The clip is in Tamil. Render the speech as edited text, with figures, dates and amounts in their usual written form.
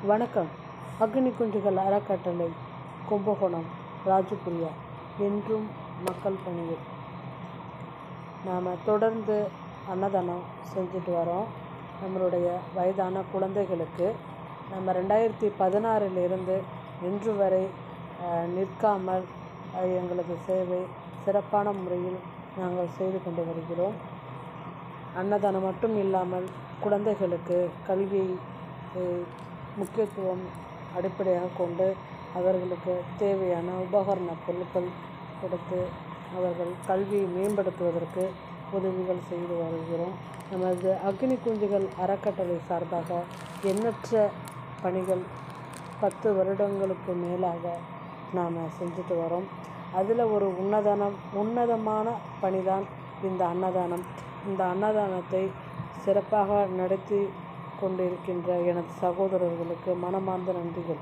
வணக்கம். அக்னி குஞ்சுகள் அறக்கட்டளை, கும்பகோணம், ராஜபுரியா. என்றும் மக்கள் பணியில் நாம் தொடர்ந்து அன்னதானம் செஞ்சுட்டு வரோம். நம்மளுடைய வயதான குழந்தைகளுக்கு நம்ம 2016 இன்று வரை நிற்காமல் எங்களது சேவை சிறப்பான முறையில் நாங்கள் செய்து கொண்டு வருகிறோம். அன்னதானம் மட்டும் இல்லாமல் குழந்தைகளுக்கு கல்வி முக்கியத்துவம் அடிப்படையாக கொண்டு அவர்களுக்கு தேவையான உபகரண பொருட்கள் கொடுத்து அவர்கள் கல்வியை மேம்படுத்துவதற்கு உதவிகள் செய்து வருகிறோம். நமது அக்னி குஞ்சுகள் அறக்கட்டளை சார்பாக எண்ணற்ற பணிகள் 10 வருடங்களுக்கு மேலாக நாம் செஞ்சுட்டு வரோம். அதில் ஒரு உன்னதமான பணிதான் இந்த அன்னதானம். இந்த அன்னதானத்தை சிறப்பாக நடத்தி கொண்டிருக்கின்ற எனது சகோதரர்களுக்கு மனமார்ந்த நன்றிகள்.